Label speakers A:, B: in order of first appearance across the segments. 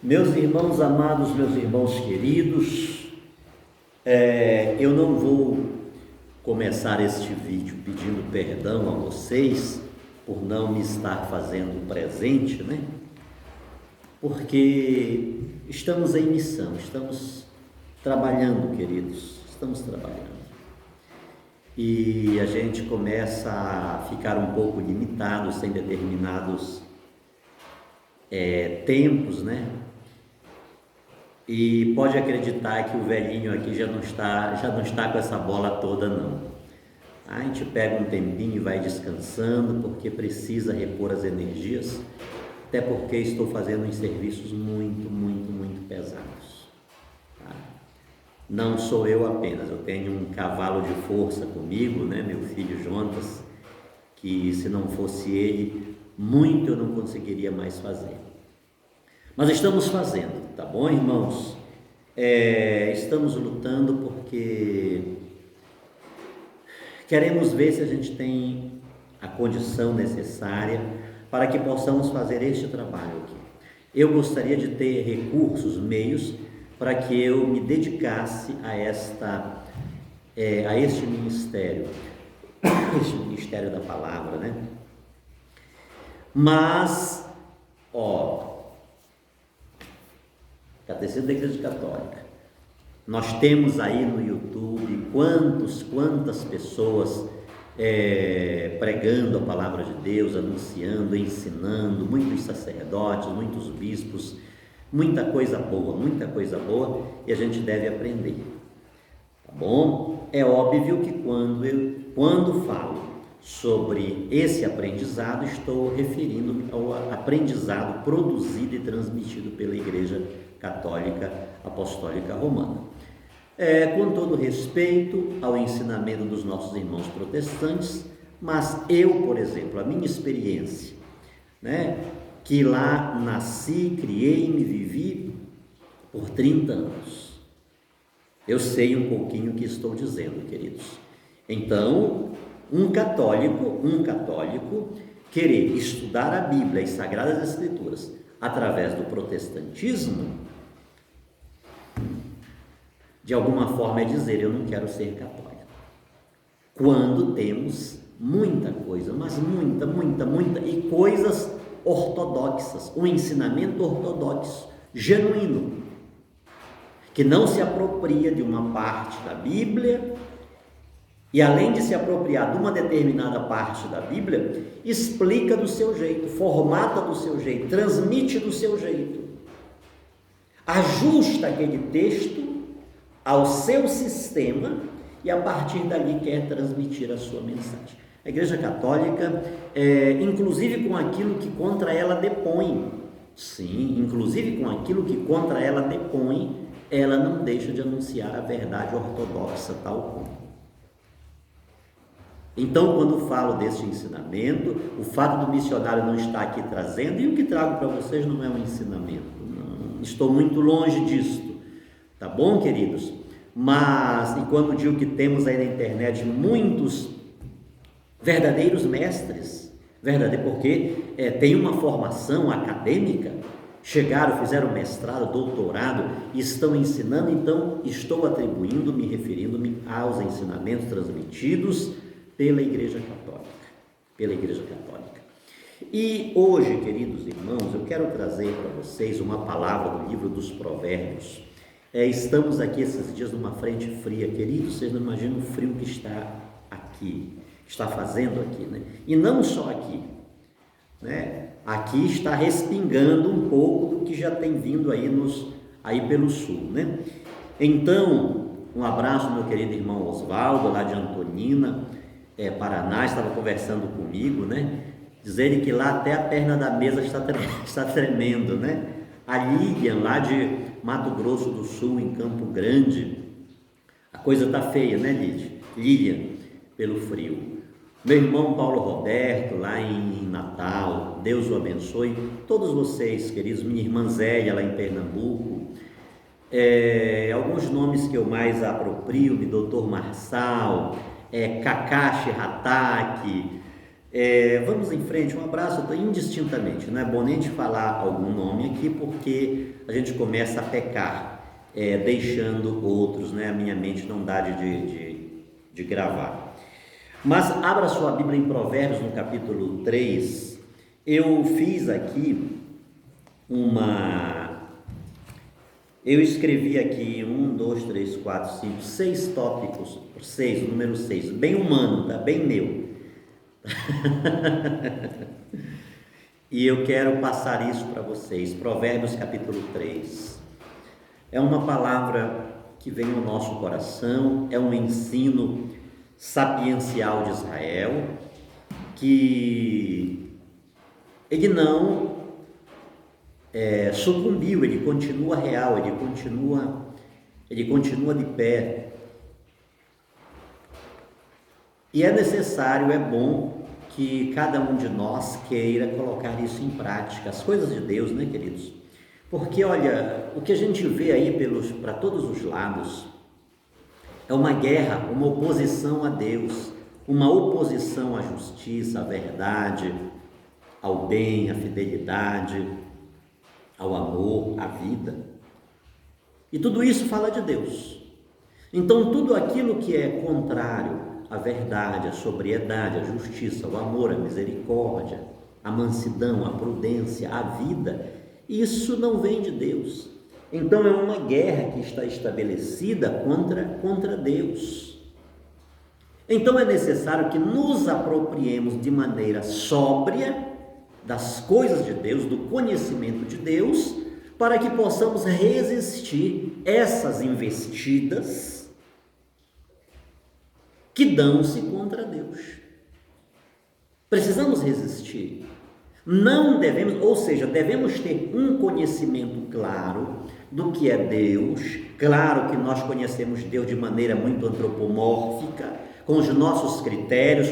A: Meus irmãos amados, meus irmãos queridos, eu não vou começar este vídeo pedindo perdão a vocês por não me estar fazendo presente, né? Porque estamos em missão, estamos trabalhando, queridos, estamos trabalhando. E a gente começa a ficar um pouco limitado em determinados tempos, né? E pode acreditar que o velhinho aqui já não está com essa bola toda, não. A gente pega um tempinho e vai descansando, porque precisa repor as energias, até porque estou fazendo uns serviços muito pesados. Tá? Não sou eu apenas, eu tenho um cavalo de força comigo, né? Meu filho Jonas, que se não fosse ele, muito eu não conseguiria mais fazer. Mas estamos fazendo, tá bom, irmãos? Estamos lutando porque queremos ver se a gente tem a condição necessária para que possamos fazer este trabalho aqui. Eu gostaria de ter recursos, meios, para que eu me dedicasse a este ministério, este ministério da palavra, né? Mas, Catecismo da Igreja Católica. Nós temos aí no YouTube quantas pessoas pregando a palavra de Deus, anunciando, ensinando, muitos sacerdotes, muitos bispos, muita coisa boa, e a gente deve aprender, tá bom? É óbvio que quando falo sobre esse aprendizado, estou referindo-me ao aprendizado produzido e transmitido pela Igreja Católica Apostólica Romana. Com todo respeito ao ensinamento dos nossos irmãos protestantes, mas eu, por exemplo, a minha experiência, né, que lá nasci, criei e me vivi por 30 anos, eu sei um pouquinho o que estou dizendo, queridos. Então, um católico querer estudar a Bíblia e Sagradas Escrituras através do protestantismo, de alguma forma é dizer, eu não quero ser católico. Quando temos muita coisa, mas muita, e coisas ortodoxas, um ensinamento ortodoxo, genuíno, que não se apropria de uma parte da Bíblia, e além de se apropriar de uma determinada parte da Bíblia, explica do seu jeito, formata do seu jeito, transmite do seu jeito, ajusta aquele texto ao seu sistema e a partir dali quer transmitir a sua mensagem. A Igreja Católica, inclusive com aquilo que contra ela depõe, ela não deixa de anunciar a verdade ortodoxa tal como. Então, quando falo deste ensinamento, o fato do missionário não estar aqui trazendo, e o que trago para vocês não é um ensinamento, não, estou muito longe disto, tá bom, queridos? Mas, e quando digo que temos aí na internet muitos verdadeiros mestres, porque tem uma formação acadêmica, chegaram, fizeram mestrado, doutorado, e estão ensinando, então estou referindo-me aos ensinamentos transmitidos pela Igreja Católica. E hoje, queridos irmãos, eu quero trazer para vocês uma palavra do livro dos Provérbios. Estamos aqui esses dias numa frente fria, queridos, vocês não imaginam o frio que está aqui, está fazendo aqui, né? E não só aqui, né? Aqui está respingando um pouco do que já tem vindo aí pelo sul, né? Então, um abraço meu querido irmão Oswaldo, lá de Antonina, Paraná, estava conversando comigo, né? Dizendo que lá até a perna da mesa está tremendo, né? A Lilian, lá de Mato Grosso do Sul, em Campo Grande, a coisa está feia, né, Lilian, pelo frio. Meu irmão Paulo Roberto, lá em Natal, Deus o abençoe. Todos vocês, queridos, minha irmã Zélia, lá em Pernambuco. Alguns nomes que eu mais aproprio, Dr. Marçal, Kakashi Hataki, Vamos em frente, um abraço indistintamente. Não é bom nem te falar algum nome aqui, porque a gente começa a pecar, deixando outros, né? A minha mente não dá de gravar. Mas abra sua Bíblia em Provérbios, no capítulo 3. Eu fiz aqui eu escrevi aqui 1, 2, 3, 4, 5, 6 tópicos, 6, o número 6, bem humano, tá? Bem meu. E eu quero passar isso para vocês. Provérbios capítulo 3 é uma palavra que vem ao nosso coração, é um ensino sapiencial de Israel, que ele não sucumbiu, ele continua real, ele continua de pé. E é necessário, é bom que cada um de nós queira colocar isso em prática, as coisas de Deus, né, queridos? Porque, olha, o que a gente vê aí para todos os lados é uma guerra, uma oposição a Deus, uma oposição à justiça, à verdade, ao bem, à fidelidade, ao amor, à vida. E tudo isso fala de Deus. Então, tudo aquilo que é contrário a verdade, a sobriedade, a justiça, o amor, a misericórdia, a mansidão, a prudência, a vida, isso não vem de Deus. Então é uma guerra que está estabelecida contra Deus. Então é necessário que nos apropriemos de maneira sóbria das coisas de Deus, do conhecimento de Deus, para que possamos resistir essas investidas que dão-se contra Deus. Precisamos resistir. Não devemos, ou seja, devemos ter um conhecimento claro do que é Deus. Claro que nós conhecemos Deus de maneira muito antropomórfica, com os nossos critérios,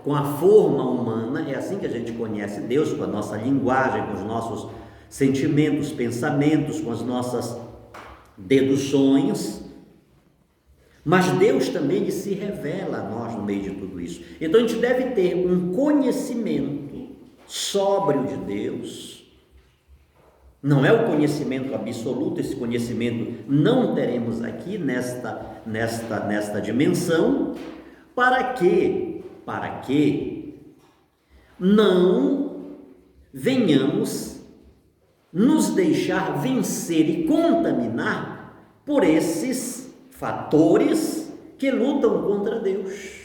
A: com a forma humana. É assim que a gente conhece Deus, com a nossa linguagem, com os nossos sentimentos, pensamentos, com as nossas deduções. Mas Deus também ele se revela a nós no meio de tudo isso. Então a gente deve ter um conhecimento sóbrio de Deus. Não é o conhecimento absoluto, esse conhecimento não teremos aqui nesta dimensão, para que não venhamos nos deixar vencer e contaminar por esses fatores que lutam contra Deus.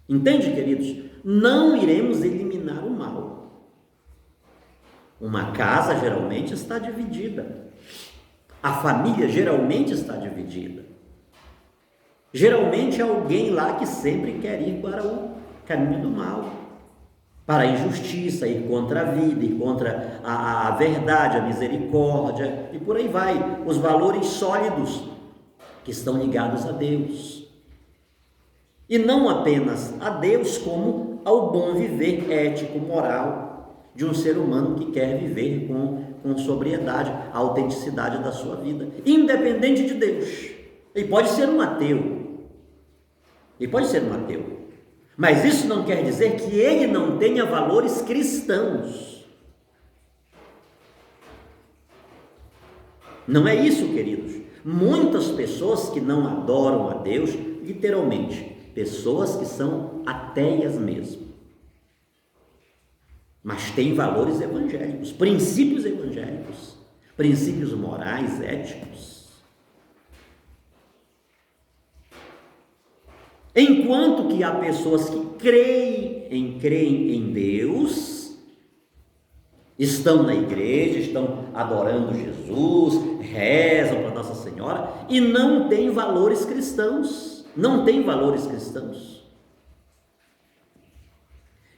A: Entende, queridos? Não iremos eliminar o mal. Uma casa geralmente está dividida. A família geralmente está dividida. Geralmente há alguém lá que sempre quer ir para o caminho do mal, para a injustiça, ir contra a vida, ir contra a verdade, a misericórdia, e por aí vai, os valores sólidos que estão ligados a Deus. E não apenas a Deus, como ao bom viver ético, moral, de um ser humano que quer viver com sobriedade, a autenticidade da sua vida, independente de Deus. Ele pode ser um ateu, mas isso não quer dizer que ele não tenha valores cristãos. Não é isso, queridos. Muitas pessoas que não adoram a Deus, literalmente, pessoas que são ateias mesmo, mas têm valores evangélicos, princípios morais, éticos. Enquanto que há pessoas que creem em Deus, estão na igreja, estão adorando Jesus, rezam para Nossa Senhora e não têm valores cristãos,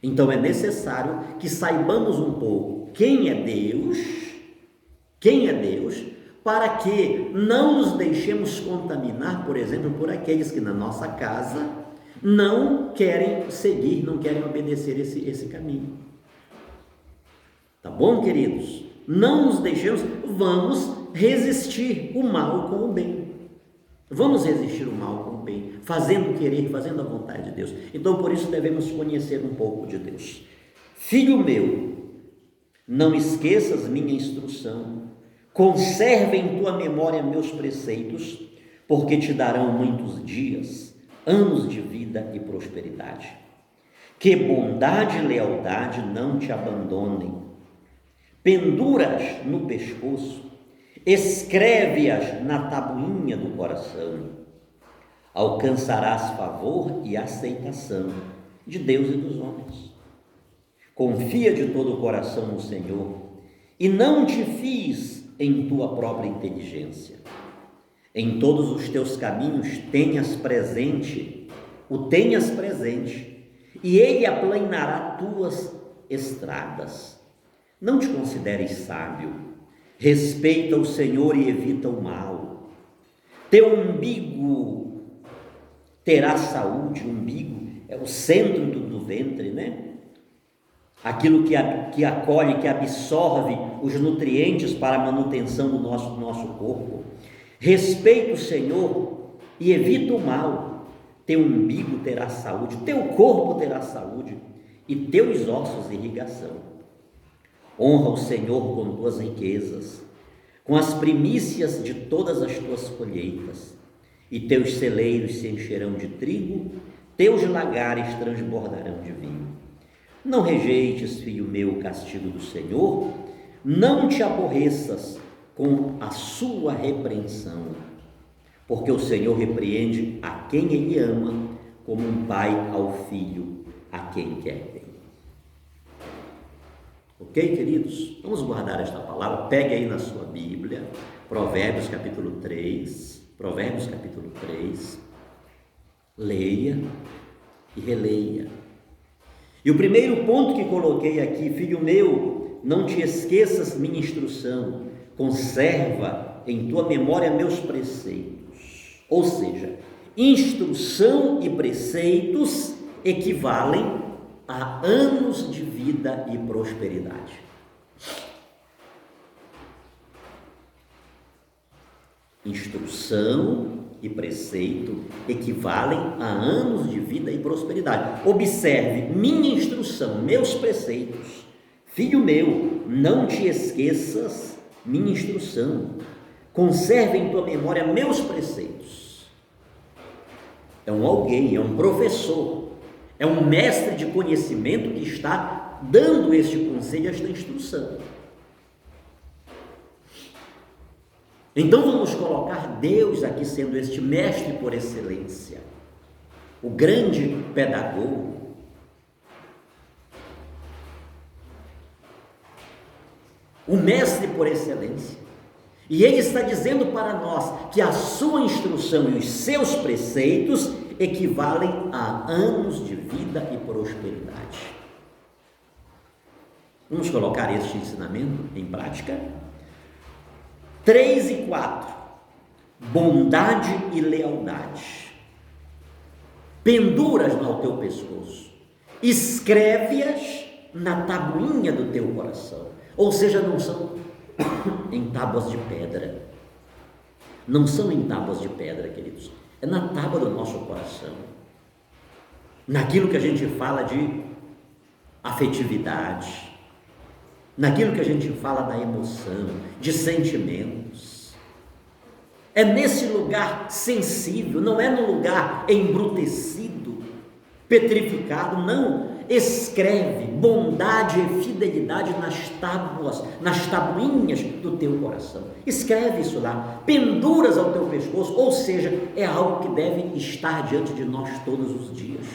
A: Então é necessário que saibamos um pouco quem é Deus, para que não nos deixemos contaminar, por exemplo, por aqueles que na nossa casa não querem seguir, não querem obedecer esse caminho. Tá bom, queridos? Não nos deixemos, vamos resistir o mal com o bem. Vamos resistir o mal com o bem, fazendo o querer, fazendo a vontade de Deus. Então, por isso, devemos conhecer um pouco de Deus. Filho meu, não esqueças minha instrução, conserve em tua memória meus preceitos, porque te darão muitos dias, anos de vida e prosperidade. Que bondade e lealdade não te abandonem. Pendura-as no pescoço, escreve-as na tabuinha do coração. Alcançarás favor e aceitação de Deus e dos homens. Confia de todo o coração no Senhor e não te fies em tua própria inteligência. Em todos os teus caminhos o tenhas presente, e ele aplanará tuas estradas. Não te consideres sábio, respeita o Senhor e evita o mal. Teu umbigo terá saúde. O umbigo é o centro do ventre, né? Aquilo que acolhe, que absorve os nutrientes para a manutenção do nosso corpo. Respeita o Senhor e evita o mal. Teu umbigo terá saúde, teu corpo terá saúde e teus ossos irrigação. Honra o Senhor com tuas riquezas, com as primícias de todas as tuas colheitas, e teus celeiros se encherão de trigo, teus lagares transbordarão de vinho. Não rejeites, filho meu, o castigo do Senhor, não te aborreças com a sua repreensão, porque o Senhor repreende a quem Ele ama, como um pai ao filho a quem quer bem. Ok, queridos? Vamos guardar esta palavra. Pegue aí na sua Bíblia, Provérbios capítulo 3, leia e releia. E o primeiro ponto que coloquei aqui: filho meu, não te esqueças minha instrução, conserva em tua memória meus preceitos. Ou seja, instrução e preceitos equivalem a anos de vida e prosperidade. Instrução e preceito equivalem a anos de vida e prosperidade. Observe, minha instrução, meus preceitos. Filho meu, não te esqueças minha instrução. Conserve em tua memória meus preceitos. É um alguém, é um professor, é um mestre de conhecimento que está dando este conselho, esta instrução. Então vamos colocar Deus aqui sendo este mestre por excelência, o grande pedagogo. O mestre por excelência. E ele está dizendo para nós que a sua instrução e os seus preceitos equivalem a anos de vida e prosperidade. Vamos colocar este ensinamento em prática? 3 e 4. Bondade e lealdade. Pendura-as ao teu pescoço, escreve-as na tabuinha do teu coração. Ou seja, não são em tábuas de pedra. Não são em tábuas de pedra, queridos. É na tábua do nosso coração. Naquilo que a gente fala de afetividade. Naquilo que a gente fala da emoção, de sentimentos. É nesse lugar sensível, não é no lugar embrutecido, petrificado, não. Escreve bondade e fidelidade nas tábuas, nas tabuinhas do teu coração. Escreve isso lá, penduras ao teu pescoço, ou seja, é algo que deve estar diante de nós todos os dias.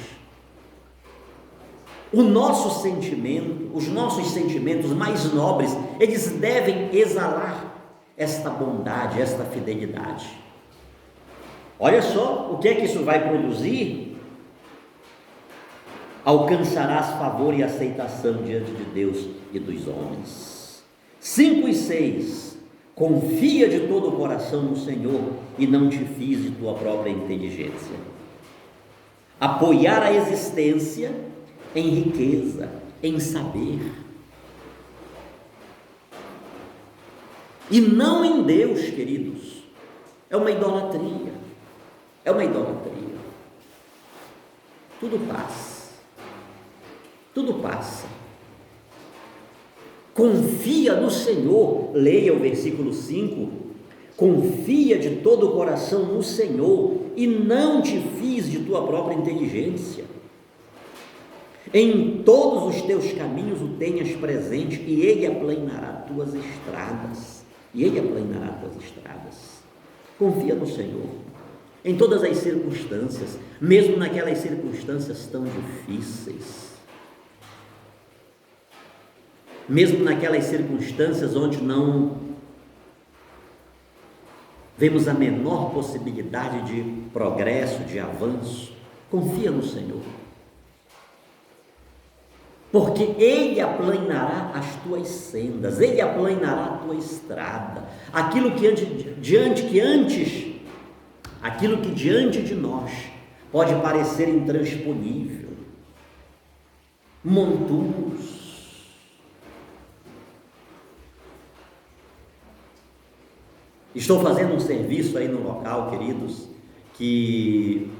A: O nosso sentimento, os nossos sentimentos mais nobres, eles devem exalar esta bondade, esta fidelidade. Olha só o que é que isso vai produzir. Alcançarás favor e aceitação diante de Deus e dos homens. 5 e 6. Confia de todo o coração no Senhor e não te fies de tua própria inteligência. Apoiar a existência em riqueza, em saber, e não em Deus, queridos, é uma idolatria. é uma idolatria. Tudo passa, tudo passa. Confia no Senhor, leia o versículo 5, confia de todo o coração no Senhor e não te fies de tua própria inteligência. Em todos os teus caminhos o tenhas presente e Ele aplanará tuas estradas. E Ele aplanará tuas estradas. Confia no Senhor, em todas as circunstâncias, mesmo naquelas circunstâncias tão difíceis, mesmo naquelas circunstâncias onde não vemos a menor possibilidade de progresso, de avanço, confia no Senhor, porque Ele aplanará as tuas sendas, Ele aplanará a tua estrada, aquilo que diante de nós pode parecer intransponível, montuos. Estou fazendo um serviço aí no local, queridos, que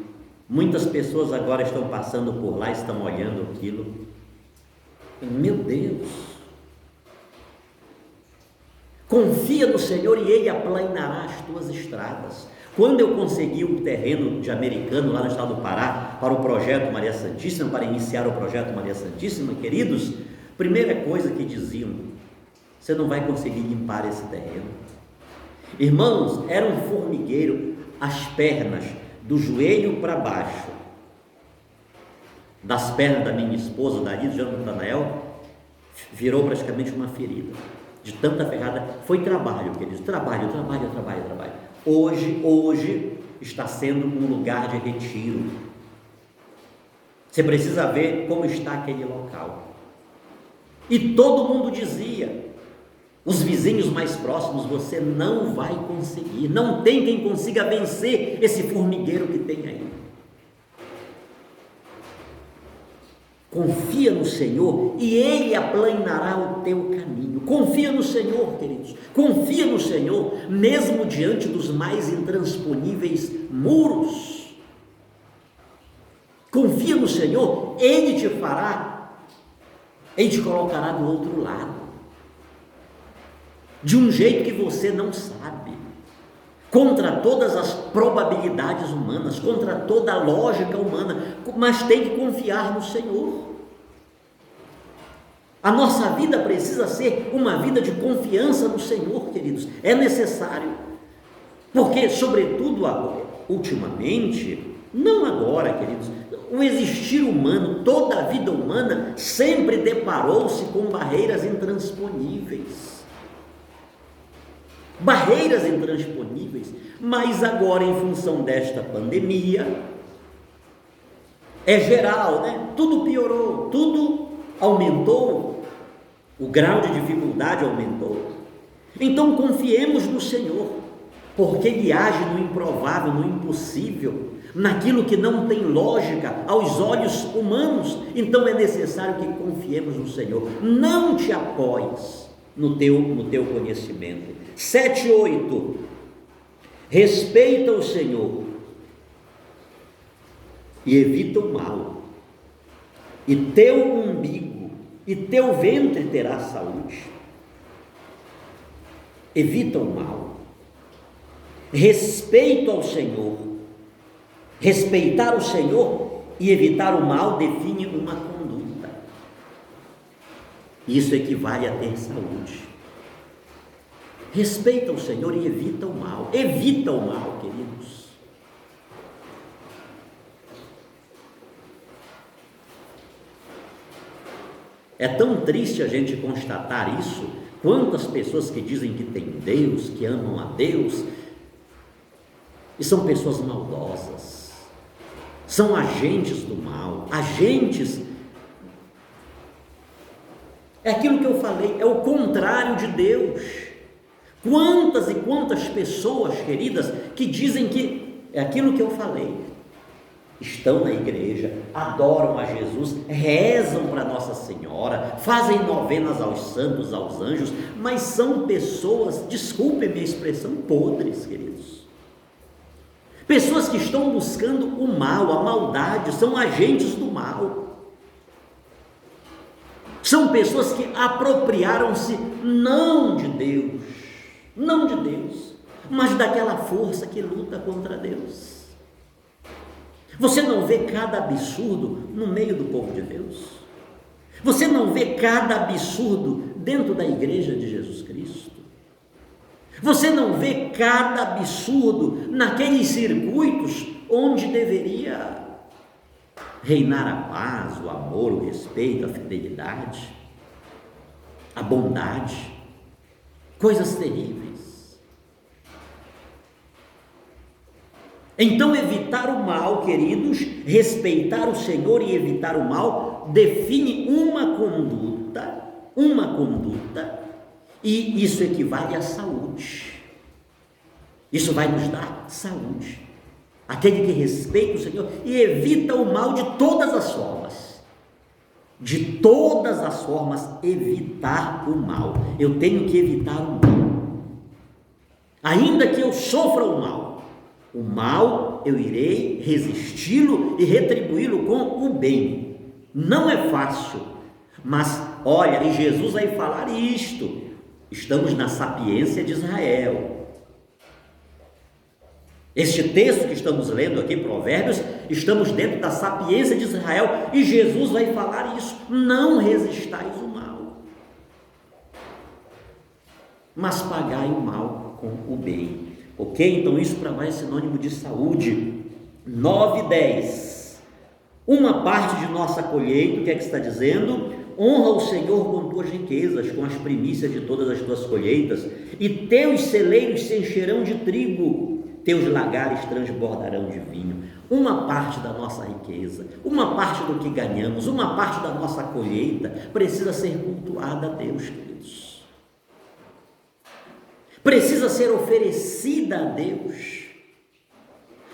A: muitas pessoas agora estão passando por lá, estão olhando aquilo. Meu Deus! Confia no Senhor e Ele aplanará as tuas estradas. Quando eu consegui o terreno de Americano, lá no estado do Pará, para o projeto Maria Santíssima, para iniciar o projeto Maria Santíssima, queridos, primeira coisa que diziam: você não vai conseguir limpar esse terreno. Irmãos, era um formigueiro, as pernas, do joelho para baixo, das pernas da minha esposa, da Lisa, do Natanael, virou praticamente uma ferida, de tanta ferrada. Foi trabalho, queridos, trabalho. Hoje está sendo um lugar de retiro. Você precisa ver como está aquele local. E todo mundo dizia, os vizinhos mais próximos: você não vai conseguir, não tem quem consiga vencer esse formigueiro que tem aí. Confia no Senhor e Ele aplanará o teu caminho. Confia no Senhor, queridos, confia no Senhor, mesmo diante dos mais intransponíveis muros. Confia no Senhor, Ele te colocará do outro lado, de um jeito que você não sabe, contra todas as probabilidades humanas, contra toda a lógica humana, mas tem que confiar no Senhor. A nossa vida precisa ser uma vida de confiança no Senhor, queridos, é necessário, porque sobretudo agora, ultimamente, não agora, queridos, o existir humano, toda a vida humana sempre deparou-se com barreiras intransponíveis, mas agora, em função desta pandemia, é geral, né? Tudo piorou, tudo aumentou, o grau de dificuldade aumentou. Então confiemos no Senhor, porque Ele age no improvável, no impossível, naquilo que não tem lógica aos olhos humanos. Então é necessário que confiemos no Senhor. Não te apoies no teu conhecimento. 7:8, respeita o Senhor e evita o mal, e teu umbigo e teu ventre terá saúde. Evita o mal, respeito ao Senhor. Respeitar o Senhor e evitar o mal define uma conduta. Isso equivale a ter saúde. Respeita o Senhor e evita o mal. Evita o mal, queridos. É tão triste a gente constatar isso. Quantas pessoas que dizem que tem Deus, que amam a Deus, e são pessoas maldosas, são agentes do mal, agentes. É aquilo que eu falei, é o contrário de Deus. Quantas e quantas pessoas, queridas, que dizem que é aquilo que eu falei, estão na igreja, adoram a Jesus, rezam para Nossa Senhora, fazem novenas aos santos, aos anjos, mas são pessoas, desculpem minha expressão, podres, queridos. Pessoas que estão buscando o mal, a maldade, são agentes do mal. São pessoas que apropriaram-se não de Deus, mas daquela força que luta contra Deus. Você não vê cada absurdo no meio do povo de Deus? Você não vê cada absurdo dentro da igreja de Jesus Cristo? Você não vê cada absurdo naqueles circuitos onde deveria reinar a paz, o amor, o respeito, a fidelidade, a bondade, coisas terríveis. Então, evitar o mal, queridos, respeitar o Senhor e evitar o mal, define uma conduta, e isso equivale à saúde. Isso vai nos dar saúde. Aquele que respeita o Senhor e evita o mal de todas as formas. De todas as formas, evitar o mal. Eu tenho que evitar o mal. Ainda que eu sofra o mal eu irei resisti-lo e retribuí-lo com o bem. Não é fácil, mas olha, e Jesus vai falar isto. Estamos na sapiência de Israel. Este texto que estamos lendo aqui, Provérbios, estamos dentro da sapiência de Israel e Jesus vai falar isso. Não resistais o mal, mas pagai o mal com o bem. Ok? Então isso para nós é sinônimo de saúde. 9 e 10. Uma parte de nossa colheita, o que é que está dizendo? Honra o Senhor com tuas riquezas, com as primícias de todas as tuas colheitas, e teus celeiros se encherão de trigo, teus lagares transbordarão de vinho. Uma parte da nossa riqueza, uma parte do que ganhamos, uma parte da nossa colheita precisa ser cultuada a Deus, queridos. Precisa ser oferecida a Deus.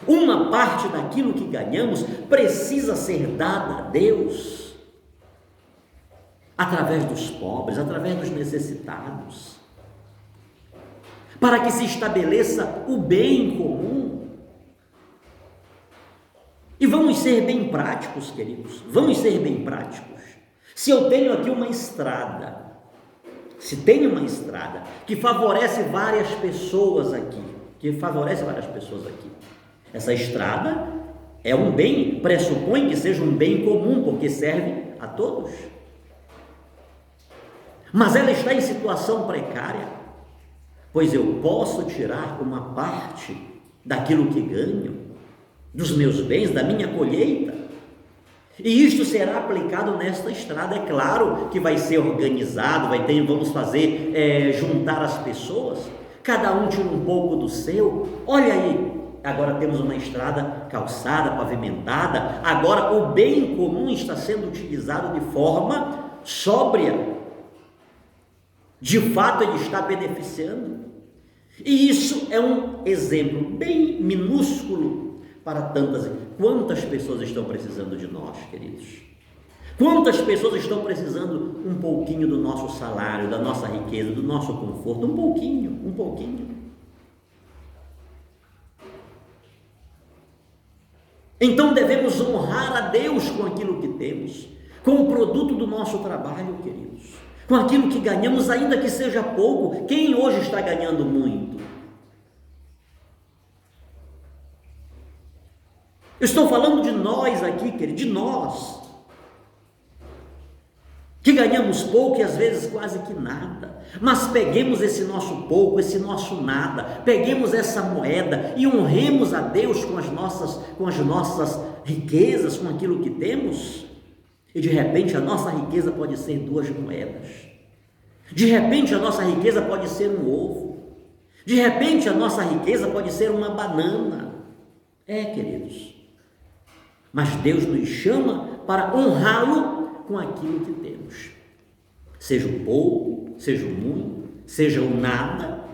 A: Uma parte daquilo que ganhamos precisa ser dada a Deus, através dos pobres, através dos necessitados, para que se estabeleça o bem comum. E vamos ser bem práticos, queridos, vamos ser bem práticos. Se eu tenho aqui uma estrada, que favorece várias pessoas aqui, essa estrada é um bem, pressupõe que seja um bem comum, porque serve a todos. Mas ela está em situação precária, pois eu posso tirar uma parte daquilo que ganho, dos meus bens, da minha colheita, e isto será aplicado nesta estrada. É claro que vai ser organizado, vamos fazer, juntar as pessoas, cada um tira um pouco do seu. Olha aí, agora temos uma estrada calçada, pavimentada, agora o bem comum está sendo utilizado de forma sóbria. De fato ele está beneficiando, e isso é um exemplo bem minúsculo para quantas pessoas estão precisando de nós, queridos? Quantas pessoas estão precisando um pouquinho do nosso salário, da nossa riqueza, do nosso conforto, um pouquinho. Então devemos honrar a Deus com aquilo que temos, com o produto do nosso trabalho, queridos, com aquilo que ganhamos, ainda que seja pouco. Quem hoje está ganhando muito? Eu estou falando de nós aqui, querido, de nós, que ganhamos pouco e às vezes quase que nada, mas peguemos esse nosso pouco, esse nosso nada, peguemos essa moeda e honremos a Deus com as nossas riquezas, com aquilo que temos, e de repente a nossa riqueza pode ser 2 moedas, de repente a nossa riqueza pode ser um ovo, de repente a nossa riqueza pode ser uma banana. Queridos, mas Deus nos chama para honrá-lo com aquilo que temos, seja o pouco, seja o muito, seja o nada.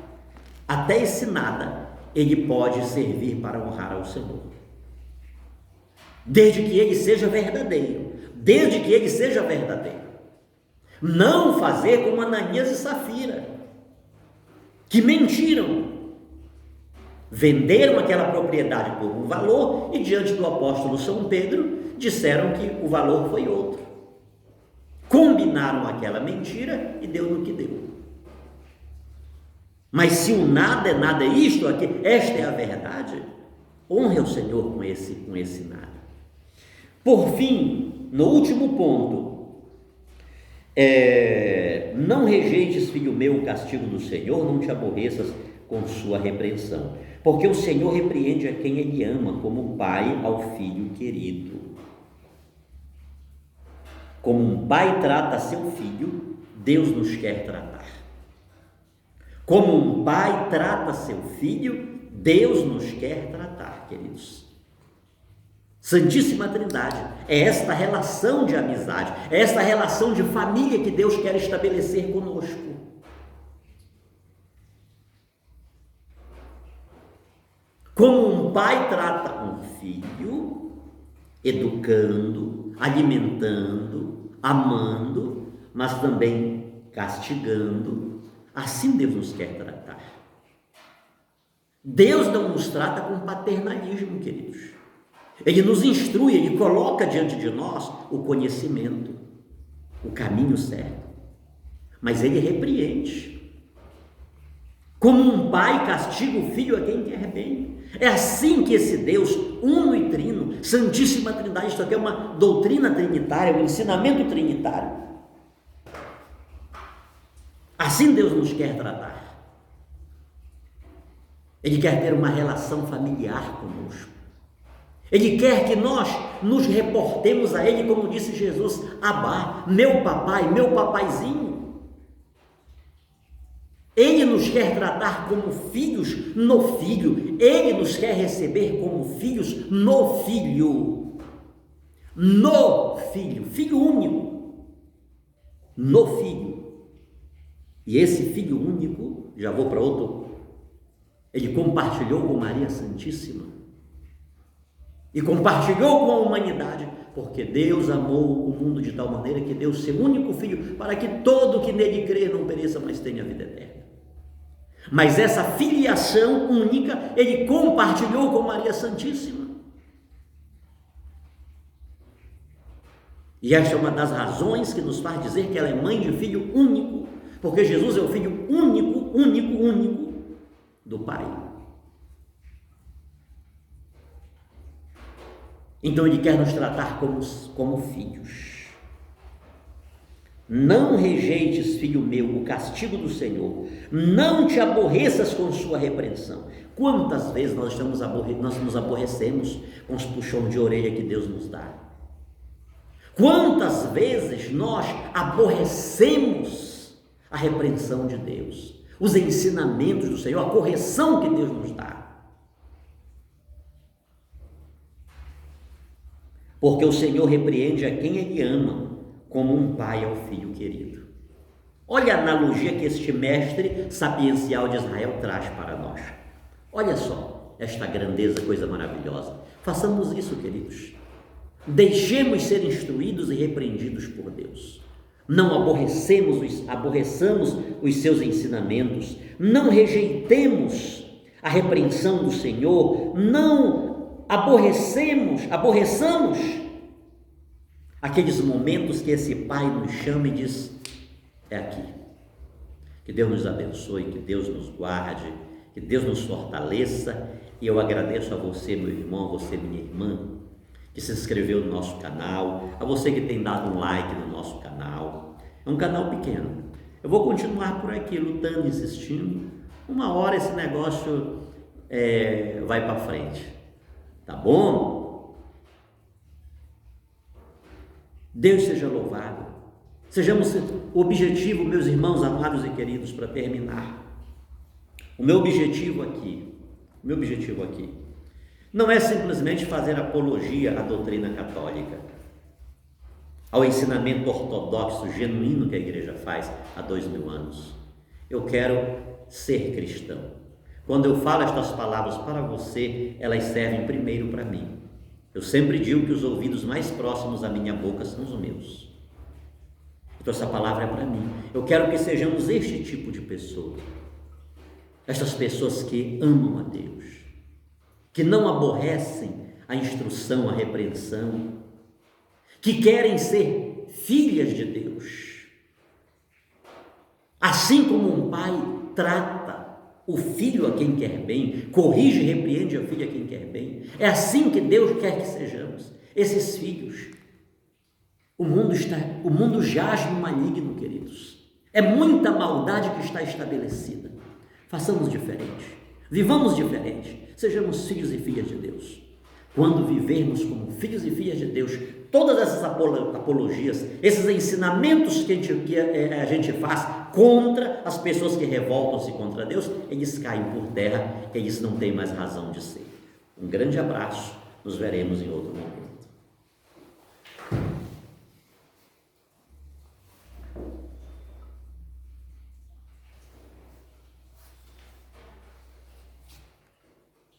A: Até esse nada ele pode servir para honrar ao Senhor, desde que ele seja verdadeiro, não fazer como Ananias e Safira, que mentiram, Venderam aquela propriedade por um valor e diante do apóstolo São Pedro disseram que o valor foi outro. Combinaram aquela mentira e deu no que deu. Mas se o nada é isto aqui, esta é a verdade, honre o Senhor com esse nada. Por fim, no último ponto, não rejeites, filho meu, o castigo do Senhor, não te aborreças com sua repreensão, porque o Senhor repreende a quem Ele ama, como pai ao filho querido. Como um pai trata seu filho, Deus nos quer tratar. Como um pai trata seu filho, Deus nos quer tratar, queridos. Santíssima Trindade, é esta relação de amizade, é esta relação de família que Deus quer estabelecer conosco. Como um pai trata um filho, educando, alimentando, amando, mas também castigando, assim Deus nos quer tratar. Deus não nos trata com paternalismo, queridos. Ele nos instrui, Ele coloca diante de nós o conhecimento, o caminho certo, mas Ele repreende. Como um pai castiga o filho a quem quer bem. É assim que esse Deus uno e trino, Santíssima Trindade, isto aqui é uma doutrina trinitária, um ensinamento trinitário. Assim Deus nos quer tratar. Ele quer ter uma relação familiar conosco. Ele quer que nós nos reportemos a Ele, como disse Jesus, Abá, meu papai, meu papaizinho. Ele nos quer tratar como filhos no Filho. Ele nos quer receber como filhos no Filho. No Filho, Filho único. No Filho. E esse Filho único, já vou para outro, ele compartilhou com Maria Santíssima. E compartilhou com a humanidade, porque Deus amou o mundo de tal maneira que deu seu único Filho, para que todo que nele crê não pereça, mas tenha vida eterna. Mas essa filiação única, Ele compartilhou com Maria Santíssima. E esta é uma das razões que nos faz dizer que ela é mãe de filho único, porque Jesus é o Filho único do Pai. Então Ele quer nos tratar como filhos. Não rejeites, filho meu, o castigo do Senhor. Não te aborreças com sua repreensão. Quantas vezes nós nos aborrecemos com os puxões de orelha que Deus nos dá? Quantas vezes nós aborrecemos a repreensão de Deus, os ensinamentos do Senhor, a correção que Deus nos dá? Porque o Senhor repreende a quem Ele ama, como um pai ao filho querido. Olha a analogia que este mestre sapiencial de Israel traz para nós. Olha só esta grandeza, coisa maravilhosa. Façamos isso, queridos. Deixemos ser instruídos e repreendidos por Deus. Não aborreçamos os seus ensinamentos. Não rejeitemos a repreensão do Senhor. Não aborreçamos aqueles momentos que esse Pai nos chama e diz, é aqui. Que Deus nos abençoe, que Deus nos guarde, que Deus nos fortaleça. E eu agradeço a você, meu irmão, a você, minha irmã, que se inscreveu no nosso canal, a você que tem dado um like no nosso canal. É um canal pequeno. Eu vou continuar por aqui, lutando, insistindo. Uma hora esse negócio vai para frente. Tá bom? Deus seja louvado. Sejamos o objetivo, meus irmãos amados e queridos, para terminar. O meu objetivo aqui não é simplesmente fazer apologia à doutrina católica, ao ensinamento ortodoxo genuíno que a igreja faz há 2000 anos. Eu quero ser cristão. Quando eu falo estas palavras para você, elas servem primeiro para mim. Eu sempre digo que os ouvidos mais próximos à minha boca são os meus. Então essa palavra é para mim. Eu quero que sejamos este tipo de pessoa. Estas pessoas que amam a Deus. que não aborrecem a instrução, a repreensão, que querem ser filhas de Deus. Assim como um pai trata o filho a quem quer bem, corrige e repreende a filha a quem quer bem, é assim que Deus quer que sejamos, esses filhos. O mundo jaz no maligno, queridos. É muita maldade que está estabelecida. Façamos diferente, vivamos diferente, sejamos filhos e filhas de Deus. Quando vivermos como filhos e filhas de Deus, todas essas apologias, esses ensinamentos que a gente faz contra as pessoas que revoltam-se contra Deus, eles caem por terra, eles não têm mais razão de ser. Um grande abraço, nos veremos em outro momento.